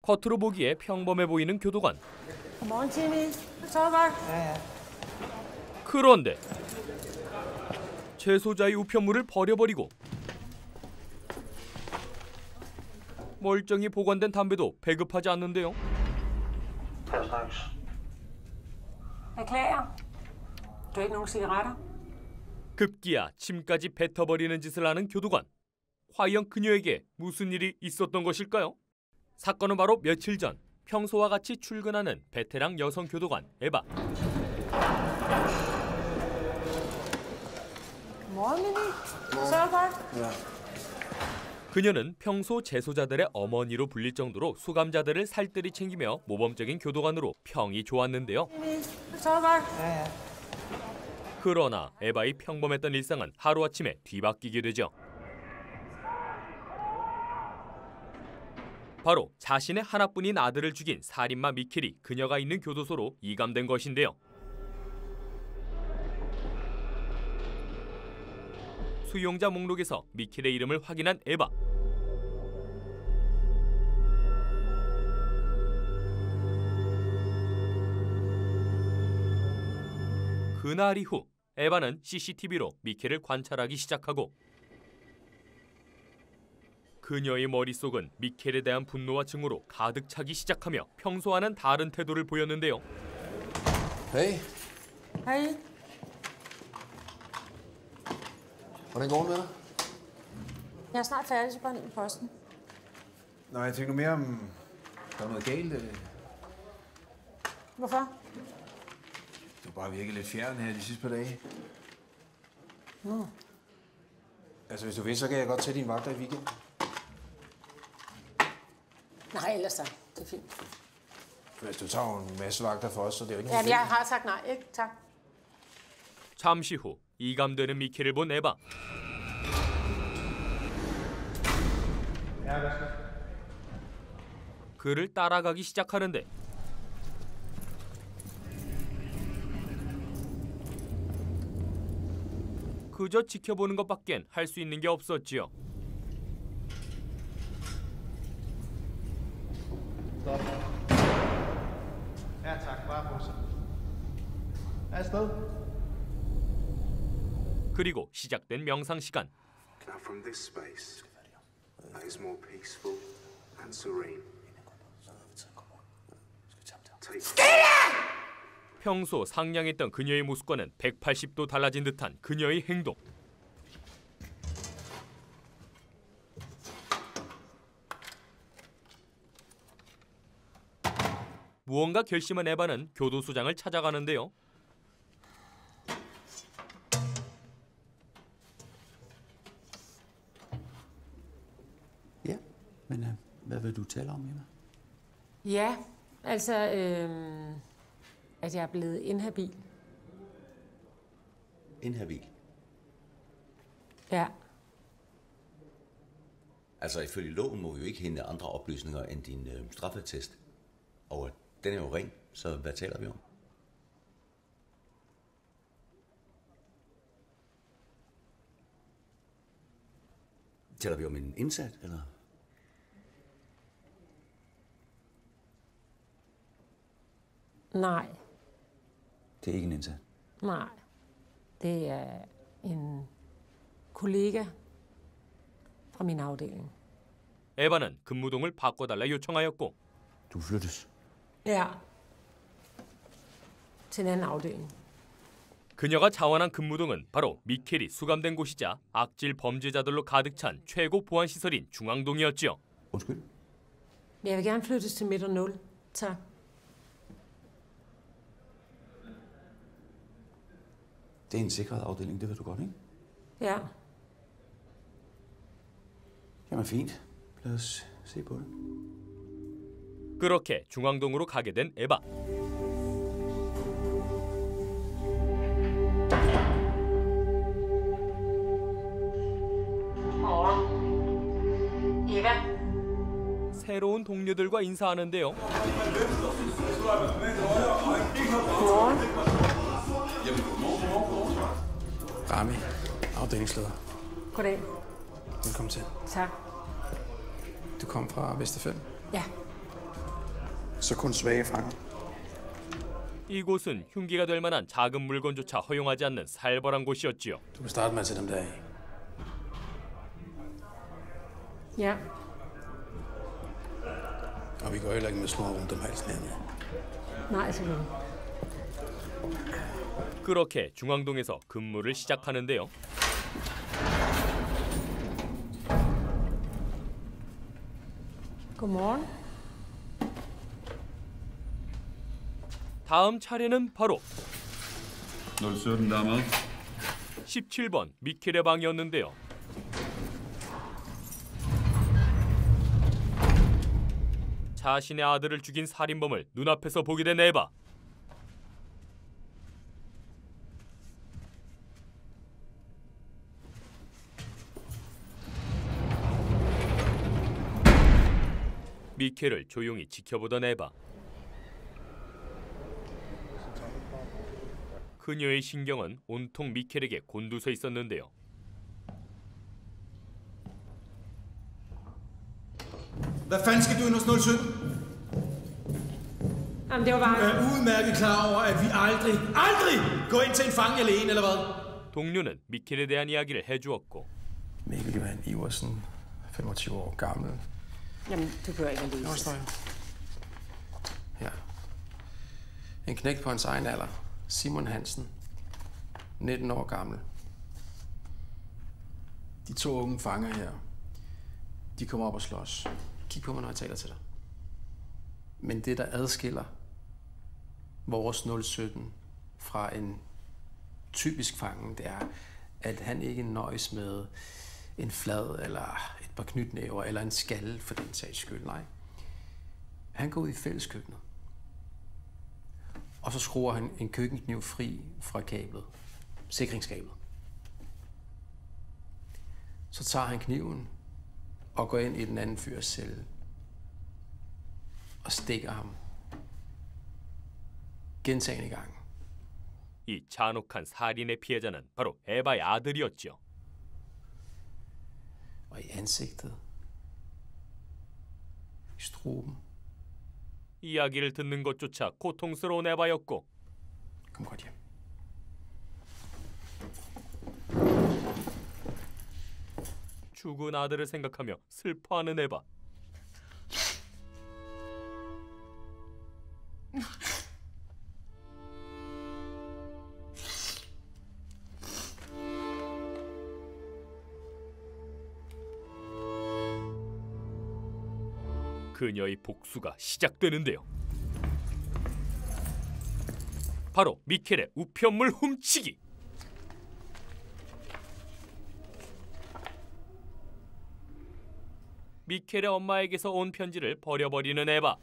겉으로 보기에 평범해 보이는 교도관. Godmorgen, Timmy. Du sover godt? 그런데 재소자의 우편물을 버려버리고 멀쩡히 보관된 담배도 배급하지 않는데요. Beklager. Du har ikke nogen cigaretter? 급기야 침까지 뱉어버리는 짓을 하는 교도관. 과연 그녀에게 무슨 일이 있었던 것일까요? 사건은 바로 며칠 전 평소와 같이 출근하는 베테랑 여성 교도관 에바. Godmorgen, Minnie. Du sover godt? 그녀는 평소 재소자들의 어머니로 불릴 정도로 수감자들을 살뜰히 챙기며 모범적인 교도관으로 평이 좋았는데요. Minnie. Du sover godt? 그러나 에바의 평범했던 일상은 하루아침에 뒤바뀌게 되죠. 바로 자신의 하나뿐인 아들을 죽인 살인마 미켈이 그녀가 있는 교도소로 이감된 것인데요. 수용자 목록에서 미켈의 이름을 확인한 에바. 그날 이후 에바는 CCTV로 미켈을 관찰하기 시작하고 그녀의 머릿속은 미켈에 대한 분노와 증오로 가득 차기 시작하며 평소와는 다른 태도를 보였는데요. Hey, Hej. hvordan går det med dig? Jeg er snart færdig, så bare ned i posten. Nej, jeg tænker mere om, der er noget galt. Hvorfor? Du har bare virket lidt fjern her de sidste par dage. Altså, hvis du vil, så kan jeg godt tage dine vagter i weekenden. Nej, ellers tak. Det er fint. Altså, du tager jo en masse vagter for os, så det er jo ikke Jamen, jeg har sagt nej, ikke? Tak. 잠시 후 이감되는 미켈을 본 에바. 그를 따라가기 시작하는데 그저 지켜보는 것밖엔 할 수 있는 게 없었지요. Ja, tak. Bare fortsæt. Afsted. 그리고 시작된 명상 시간. Now from this space that is more peaceful and serene. 평소 상냥했던 그녀의 모습과는 180도 달라진 듯한 그녀의 행동. 무언가 결심한 에바는 교도소장을 찾아가는데요. Ja, men hvad vil du tale om, Emma? Ja, altså, at jeg er blevet inhabil. Inhabil. Ja. Altså, ifølge loven må vi jo ikke hente andre oplysninger end din straffetest. Og den er jo ren, så hvad taler vi om? Taler vi om en indsat, eller? Nej. Det er ikke en indsat. Nej. Det er en kollega fra min afdeling. 에바는 근무동을 바꿔달라 요청하였고 Du flyttes. Ja. Til en anden afdeling. 그녀가 자원한 근무동은 바로 미켈이 수감된 곳이자 악질 범죄자들로 가득 찬 최고 보안시설인 중앙동이었죠. Undskyld. Jeg vil gerne flyttes til midt og 0. Tak. Det er en sikret afdeling, det ved du godt, ikke? Ja. Jamen fint. Lad os se på det. 그렇게 중앙동으로 가게 된 에바. 새로운 동료들과 인사하는데요. Rami, afdelingsleder. Goddag. Velkommen til. Tak. Du kom fra Vesterfeld. Ja. så kun svage fanger. 이곳은 흉기가 될 만한 작은 물건조차 허용하지 않는 살벌한 곳이었지요. Du kan starte med at sætte dem deri. Ja. Og vi går heller ikke med snor rundt om halsen hernede. Nej, selvfølgelig. 그렇게 중앙동에서 근무를 시작하는데요. Godmorgen. 다음 차례는 바로 017 다음은 17번 미켈의 방이었는데요. 자신의 아들을 죽인 살인범을 눈앞에서 보게 된 에바. 미켈을 조용히 지켜보던 에바. 그녀의 신경은 온통 미켈에게 곤두서 있었는데요. Hvad fanden skal du ind hos 017? Jamen, det var bare... Jeg er udmærket klar over, at vi aldrig går ind til en fange alene, eller hvad? 동료는 미켈에 대한 이야기를 해주었고 Mikkel Johan Iversen, 25 år gammel. Jamen, du behøver ikke at læse. Hvor står jeg? Ja. En knægt på hans egen alder. Simon Hansen. 19 år gammel. De 2 unge fanger her. De kommer op og slås. Kig på mig, når jeg taler til dig. Men det, der adskiller vores 017 fra en typisk fange, det er, at han ikke nøjes med en flad eller et par knytnæver eller en skalle for den sags skyld. Nej. Han går ud i fælleskøkkenet. Og så skruer han en køkkenkniv fri fra kablet. Sikringskablet. Så tager han kniven og går ind i den anden fyrs celle. Og stikker ham. Gentagne gange. 이 잔혹한 살인의 피해자는 바로 에바의 아들이었죠. Og i ansigtet. I struben. 이야기를 듣는 것조차 고통스러운 에바였고 Kom godt hjem. 죽은 아들을 생각하며 슬퍼하는 에바. 그녀의 복수가 시작되는데요. 바로 미켈의 우편물 훔치기. 미켈의 엄마에게서 온 편지를 버려버리는 에바.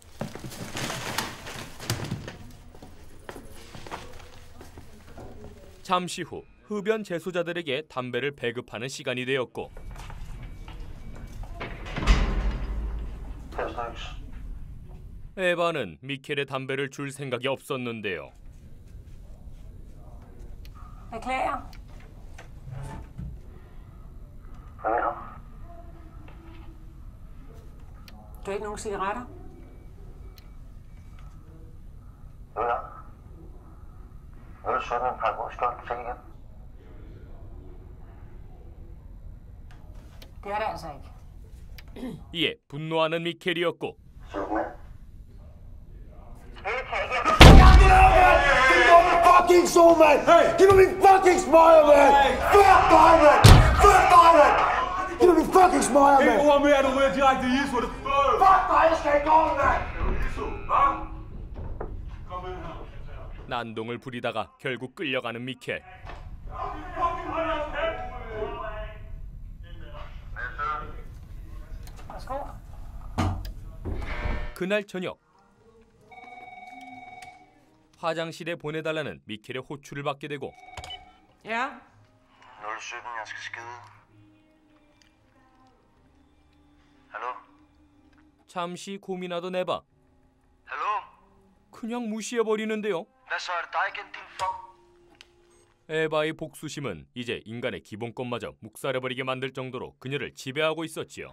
잠시 후 흡연 재소자들에게 담배를 배급하는 시간이 되었고 에바는 미켈의 담배를 줄 생각이 없었는데요. Beklager. Du har ikke nogen cigaretter? Det er det altså ikke. 이에 분노하는 미켈이었고 Fucking so, man! Hey! Giv mig min fucking smøger, man! Fuck dig, man! Fuck dig, man! Giv mig min fucking smøger, man! ord mere, du ryger direkte i Iso. Fuck dig, jeg skal ikke gå, man! 난동을 부리다가 결국 끌려가는 미켈. 그날 저녁 화장실에 보내달라는 미켈의 호출을 받게 되고 Ja. 017, jeg skal skide. Hallo? 잠시 고민하던 에바. Hallo? 그냥 무시해버리는데요. Hvad så, er det dig igen, din fuck? 에바의 복수심은 이제 인간의 기본권마저 묵살해버리게 만들 정도로 그녀를 지배하고 있었지요.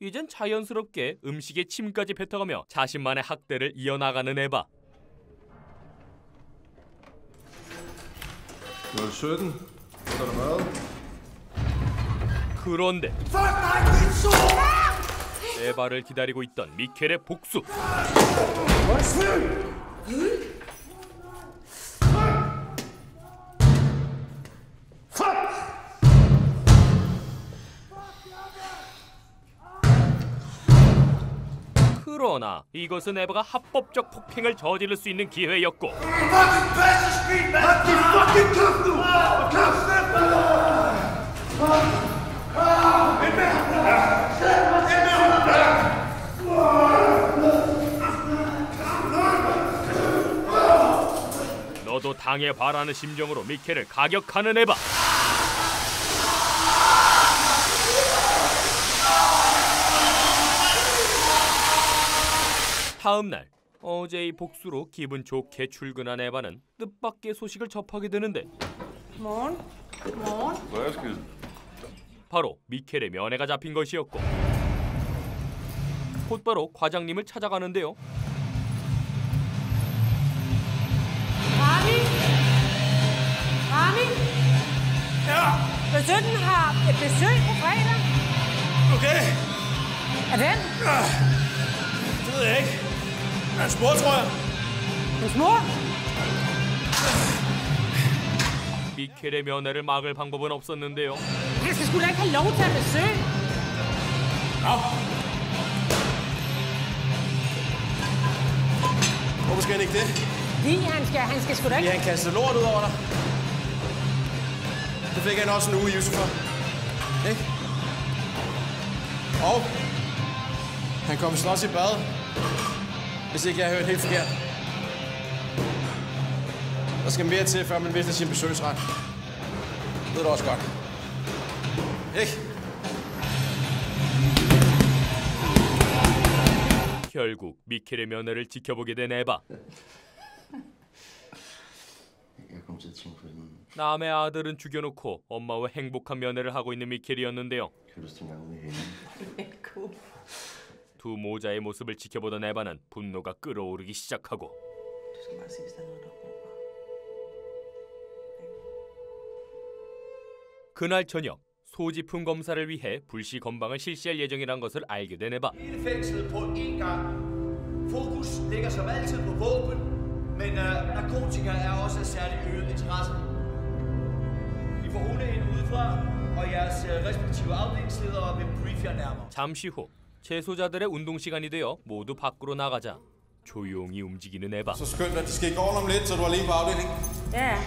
이젠 자연스럽게 음식에 침까지 뱉어가며 자신만의 학대를 이어나가는 에바. 017. Putter der mad. 그런데 에바를 기다리고 있던 미켈의 복수. 그러나 이것은 에바가 합법적 폭행을 저지를 수 있는 기회였고 너도 당해봐라는 심정으로 미켈을 가격하는 에바. 다음 날 어제의 복수로 기분 좋게 출근한 에바는 뜻밖의 소식을 접하게 되는데 Morgen. Morgen. Hvor er skid? 바로 미켈의 면회가 잡힌 것이었고 곧바로 과장님을 찾아가는데요. Rami? Rami? Ja? Besøtten har et besøg på fredag. Okay, Er den? det ved jeg ikke. Hans mor, tror jeg. Hans mor? 미켈의 면회를 막을 방법은 없었는데요. Han skal sgu da ikke have lov til at besøge. Hvorfor skal han ikke det? Fordi han skal sgu da Fordi ikke... han kastede lort ud over dig. Det fik han også en uge i Yusuf for. Ikke? Og han kom slås i bad. Hvis ikke jeg har hørt helt forkert. Der skal mere til, før man mister sin besøgsret. Det ved du også godt. Ikke? 결국 미켈의 면회를 지켜보게 된 에바. 남의 아들은 죽여놓고 엄마와 행복한 면회를 하고 있는 미켈이었는데요. 두 모자의 모습을 지켜보던 에바는 분노가 끓어오르기 시작하고 그날 저녁 소지품 검사를 위해 불시 건방을 실시할 예정이란 것을 알게 된 에바. Hele fængslet på én gang. Fokus ligger som altid på våben, men narkotika er også af særlig øget interesse. Vi får hunde ind udefra, og jeres respektive afdelingsledere vil briefe jer nærmere. 잠시 후 재소자들의 운동 시간이 되어 모두 밖으로 나가자 조용히 움직이는 에바. Så skønt, at de skal i gården om lidt, så du er alene på afdelingen. Ja.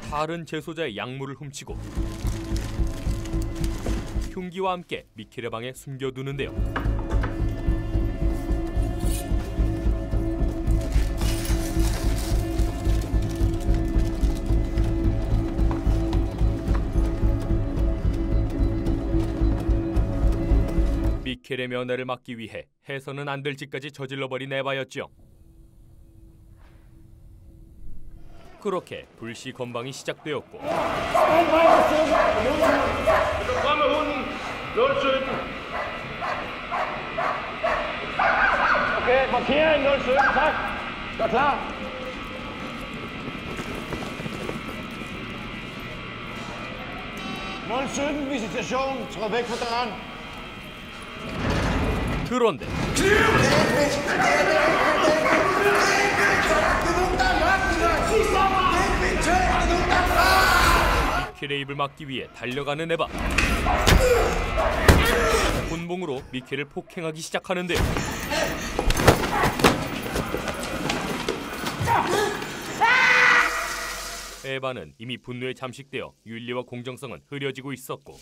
다른 재소자의 약물을 훔치고 흉기와 함께 미켈의 방에 숨겨두는데요. 미켈의 면회를 막기 위해 해서는 안 될 짓까지 저질러버린 에바였죠. 그렇게 불시 건방이 시작되었고 Okay, markering 017, tak. Gør klar. visitation, træd væk fra døren. 그런데 미켈의 입을 막기 위해 달려가는 에바. 곤봉으로 미켈을 폭행하기 시작하는데요. 에바는 이미 분노에 잠식되어 윤리와 공정성은 흐려지고 있었고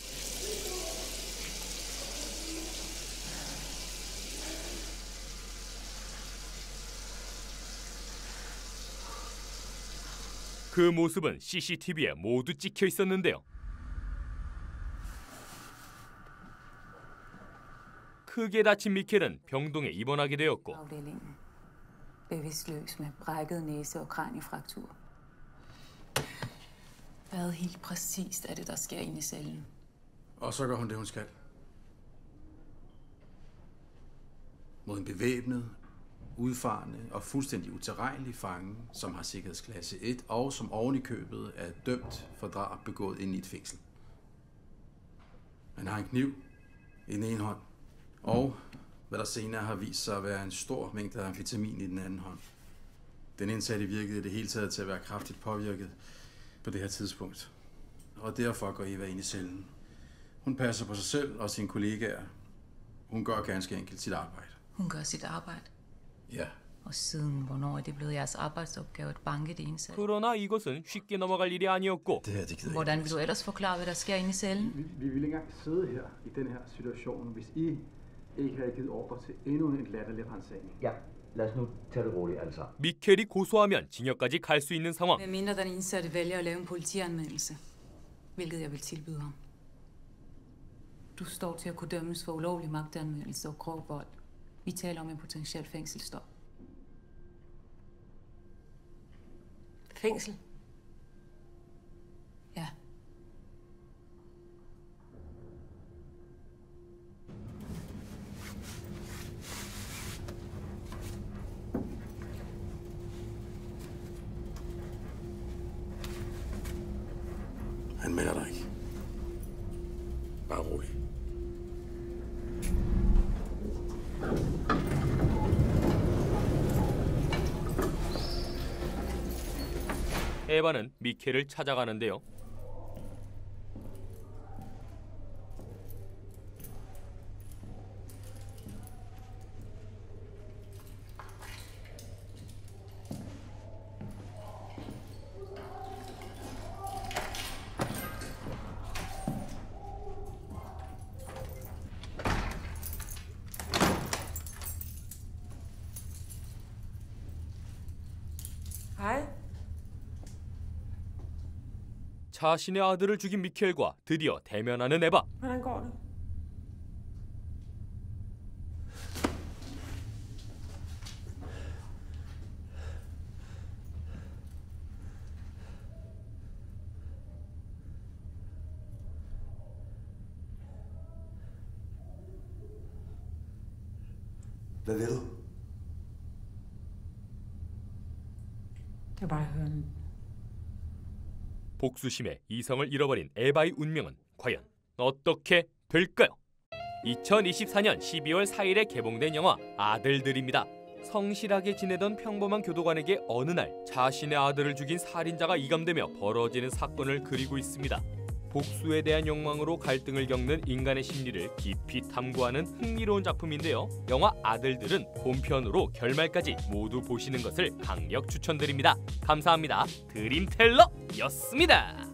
그 모습은 CCTV에 모두 찍혀 있었는데요. 크게 다친 미켈은 병동에 입원하게 되었고 bevidstløs med brækket næse og kraniefraktur. Hvad helt præcist er det, der sker inde i cellen? Og så gør hun det, hun skal. Mod en bevæbnet, udfarende og fuldstændig utilregnelig fange, som har sikkerhedsklasse 1, og som oven i købet er dømt for drab begået inde i et fængsel. Han har en kniv i den ene hånd, og hvad der senere har vist sig at være en stor mængde af amfetamin i den anden hånd. Den indsatte virkede i det hele taget til at være kraftigt påvirket på det her tidspunkt. Og derfor går Eva ind i cellen. Hun passer på sig selv og sine kollegaer. Hun gør ganske enkelt sit arbejde. Hun gør sit arbejde? Ja. Og siden hvornår er det blevet jeres arbejdsopgave at banke de indsatte? 그러나 이것은 쉽게 넘어갈 일이 아니었고 Hvordan vil du ellers forklare, hvad der sker inde i cellen? Vi vil ikke engang sidde her i den her situation, hvis I ikke havde givet ordre til endnu en latterlig ransagning. Ja, lad os nu tage det roligt, altså. 미켈이 고소하면 징역까지 갈 수 있는 상황. Medmindre den indsatte vælger at lave en politianmeldelse, hvilket jeg vil tilbyde ham. Du står til at kunne dømmes for ulovlig magtanvendelse og grov vold. Vi taler om en potentiel fængselsdom. Fængsel? Ja. Han melder dig ikke. Bare rolig. 에바는 미켈을 찾아가는데요. Hej. 자신의 아들을 죽인 미켈과 드디어 대면하는 에바. Hvordan går det? Hvad vil du? Jeg vil bare høre den. 복수심에 이성을 잃어버린 에바의 운명은 과연 어떻게 될까요? 2024년 12월 4일에 개봉된 영화 아들들입니다. 성실하게 지내던 평범한 교도관에게 어느 날 자신의 아들을 죽인 살인자가 이감되며 벌어지는 사건을 그리고 있습니다. 복수에 대한 욕망으로 갈등을 겪는 인간의 심리를 깊이 탐구하는 흥미로운 작품인데요. 영화 아들들은 본편으로 결말까지 모두 보시는 것을 강력 추천드립니다. 감사합니다. 드림텔러였습니다.